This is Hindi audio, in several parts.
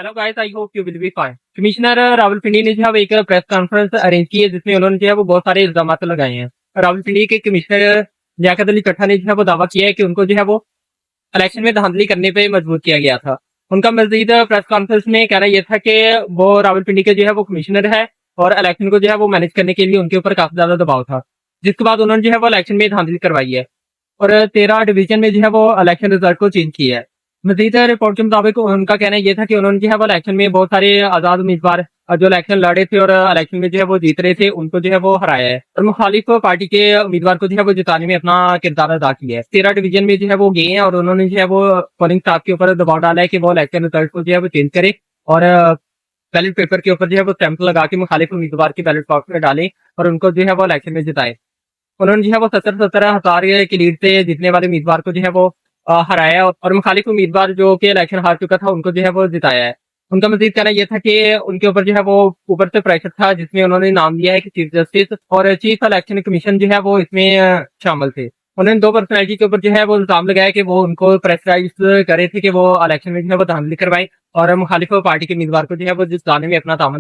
Hello guys, I hope you will be fine. Commissioner Rawalpindi ने जो है वो एक प्रेस कॉन्फ्रेंस अरेंज की है, जिसमें उन्होंने जो है वो बहुत सारे इल्जाम लगाए हैं। रावलपिंडी के कमिश्नर लियाकत अली कट्ठा ने जो है वो दावा किया है कि उनको जो है वो इलेक्शन में धांधली करने पे मजबूर किया गया था। उनका मजीद प्रेस कॉन्फ्रेंस में कहना यह था कि वो रावलपिंडी के जो है वो कमिश्नर है और इलेक्शन को जो है वो मैनेज करने के लिए उनके ऊपर काफी ज्यादा दबाव था, जिसके बाद उन्होंने जो है वो इलेक्शन में धांधली करवाई है और 13 डिवीजन में जो है वो इलेक्शन रिजल्ट को चेंज किया है। मजीद रिपोर्ट के मुताबिक उनका कहना यह था कि उन्होंने जो है वो इलेक्शन में बहुत सारे आजाद उम्मीदवार जो इलेक्शन लड़े थे और इलेक्शन में जो है वो जीत रहे थे, उनको जो है वो हराया है और मुखालिफ पार्टी के उम्मीदवार को जो है वो जिताने में अपना किरदार अदा किया है। 13 डिवीजन में जो है वो गए हैं और उन्होंने जो है वो पोलिंग स्टाफ के ऊपर दबाव डाला है कि वो इलेक्शन रिजल्ट को जो है वो चेंज करे और बैलेट पेपर के ऊपर जो है वो स्टैंप लगा के मुखालिफ उम्मीदवार की बैलेट बॉक्स में डाले और उनको जो है वो इलेक्शन में जिताए। उन्होंने जो है वो 70-70 हजार की लीड से जीतने वाले उम्मीदवार को जो है वो हराया और मुखालिफ उम्मीदवार जो कि इलेक्शन हार चुका था उनको जो है वो जिताया है। उनका मजीद कहना यह था कि उनके ऊपर जो है वो ऊपर से प्रेशर था, जिसमें उन्होंने नाम दिया है कि चीफ जस्टिस और चीफ इलेक्शन कमीशन जो है वो इसमें शामिल थे। उन्होंने दो पर्सनैलिटी के ऊपर जो है वो इल्जाम लगाया कि वो उनको प्रेशराइज करे थे कि वो इलेक्शन में जो है वो धांधली करवाए और मुखालिफ पार्टी के उम्मीदवार को जो है वो जिताने में अपना तामन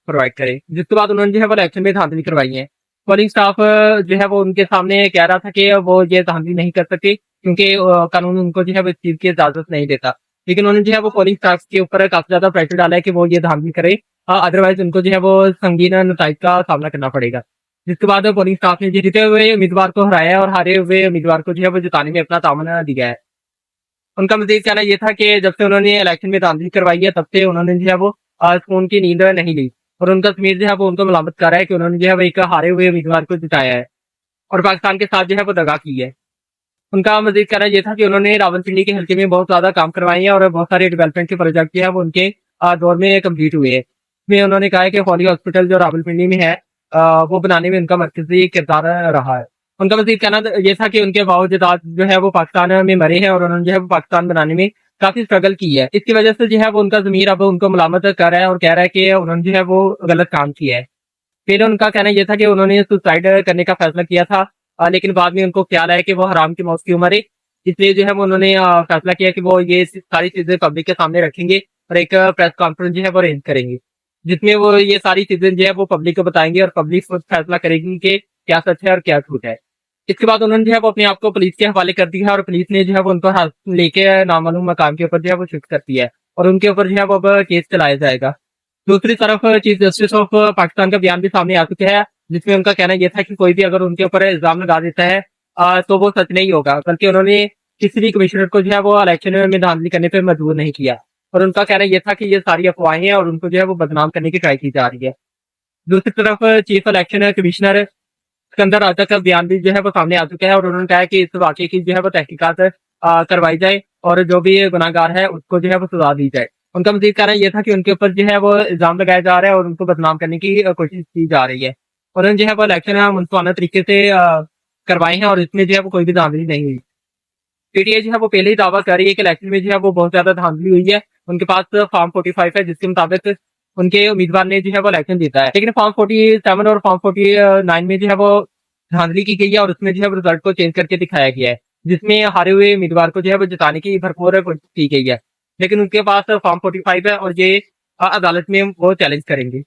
प्रोवाइड करे, जिसके बाद उन्होंने जो है वो इलेक्शन में धांधली करवाई है। पोलिंग स्टाफ जो है वो उनके सामने कह रहा था कि वो ये धांधली नहीं कर सकते क्योंकि कानून उनको जो है वो इस चीज की इजाजत नहीं देता, लेकिन उन्होंने जो है वो पोलिंग स्टाफ के ऊपर काफी ज्यादा प्रेशर डाला है कि वो ये धांधली करे, अदरवाइज उनको जो है वो संगीन नतज का सामना करना पड़ेगा। जिसके बाद पोलिंग स्टाफ ने जीते हुए उम्मीदवार को हराया और हारे हुए उम्मीदवार को जो है वो जिताने में अपना तामन दिया है। उनका मजीद कहना यह था कि जब से उन्होंने इलेक्शन में धांधली करवाई है तब से उन्होंने जो है वो सुकून की नींद नहीं ली और उनका जमीर जो है वो उनको मलामत कर रहा है कि उन्होंने जो है वो एक हारे हुए उम्मीदवार को जिताया है और पाकिस्तान के साथ जो है वो दगा की है। उनका मजीद कहना यह था कि उन्होंने रावलपिंडी के हल्के में बहुत ज्यादा काम करवाए हैं और बहुत सारे डेवलपमेंट के प्रोजेक्ट जो है वो उनके दौर में कम्प्लीट हुए हैं। इसमें उन्होंने कहा है कि फौली हॉस्पिटल जो रावलपिंडी में है वो बनाने में उनका मरकजी किरदार रहा है। उनका मजीद कहना यह था कि उनके बावजूद जो है वो पाकिस्तान में मरे हैं और उन्होंने जो है वो पाकिस्तान बनाने में काफी स्ट्रगल की है। इसकी वजह से जो है वो उनका जमीर अब उनको मलामत कर रहा है और कह रहा है कि उन्होंने जो है वो गलत काम किया है। फिर उनका कहना यह था कि उन्होंने सुसाइड करने का फैसला किया था, लेकिन बाद में उनको ख्याल आया कि वो हराम की मौत क्यों मरे, इसलिए जो है वो उन्होंने फैसला किया कि वो ये सारी चीजें पब्लिक के सामने रखेंगे और एक प्रेस कॉन्फ्रेंस जो है वो अरेंज करेंगे, जिसमें वो ये सारी चीजें जो है वो पब्लिक को बताएंगे और पब्लिक खुद फैसला करेगी कि क्या सच है और क्या झूठ है। इसके बाद उन्होंने जो है वो अपने आप को पुलिस के हवाले कर दिया और पुलिस ने जो है वो उनको हाथ लेके नामालूम मकाम के ऊपर जो है वो शिफ्ट कर दिया है और उनके ऊपर जो है वो अब केस चलाया जाएगा। दूसरी तरफ चीफ जस्टिस ऑफ पाकिस्तान का बयान भी सामने आ चुका है, जिसमें उनका कहना यह था कि कोई भी अगर उनके ऊपर इल्जाम लगा देता है तो वो सच नहीं होगा, बल्कि उन्होंने किसी भी कमिश्नर को जो है वो इलेक्शन में धांधली करने पर मजबूर नहीं किया और उनका कहना यह था कि ये सारी अफवाहें हैं और उनको जो है वो बदनाम करने की ट्राई की जा रही है। दूसरी तरफ चीफ इलेक्शन कमिश्नर सिकंदर राजा का बयान भी जो है वो सामने आ चुका है और उन्होंने कहा कि इस वाकये की जो है वो तहकीकात करवाई जाए और जो भी गुनाहगार है उसको जो है वो सजा दी जाए। उनका मजीद कहना यह था कि उनके ऊपर जो है वो इल्जाम लगाया जा रहा है और उनको बदनाम करने की कोशिश की जा रही है। उन्होंने जो है वो इलेक्शन मुनफाना तरीके से करवाए हैं और इसमें जो है वो कोई भी धांधली नहीं हुई। पीटीआई जो है वो पहले ही दावा कर रही है कि इलेक्शन में जो है वो बहुत ज्यादा धांधली हुई है। उनके पास फॉर्म 45 है, जिसके मुताबिक उनके उम्मीदवार ने जो है वो इलेक्शन जीता है, लेकिन फॉर्म 47 और फॉर्म 49 में जो है वो धांधली की गई है और उसमें जो है वो रिजल्ट को चेंज करके दिखाया गया है, जिसमें हारे हुए उम्मीदवार को जो है वो जिताने की भरपूर कोशिश की गई है, लेकिन उनके पास फॉर्म 45 है और ये अदालत में वो चैलेंज करेंगे।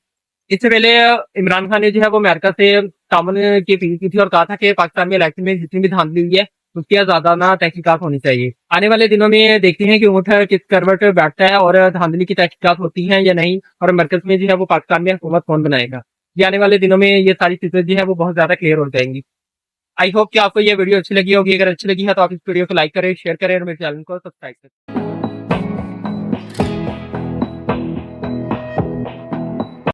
इससे पहले इमरान खान ने जो है वो अमेरिका से तामन की अपील की थी और कहा था कि पाकिस्तान में इलेक्शन में जितनी भी धांधली हुई है उसकी ज्यादा तहकीकात होनी चाहिए। आने वाले दिनों में देखते हैं कि ऊँट किस करवट बैठता है और धांधली की तहकीकात होती है या नहीं और मरकज में जो है वो पाकिस्तान में हुकूमत कौन बनाएगा। ये आने वाले दिनों में ये सारी चीजें जो है वो बहुत ज्यादा क्लियर हो जाएंगी। आई होप कि आपको ये वीडियो अच्छी लगी होगी। अगर अच्छी लगी है तो आप इस वीडियो को लाइक करें, शेयर करें और मेरे चैनल को सब्सक्राइब करें।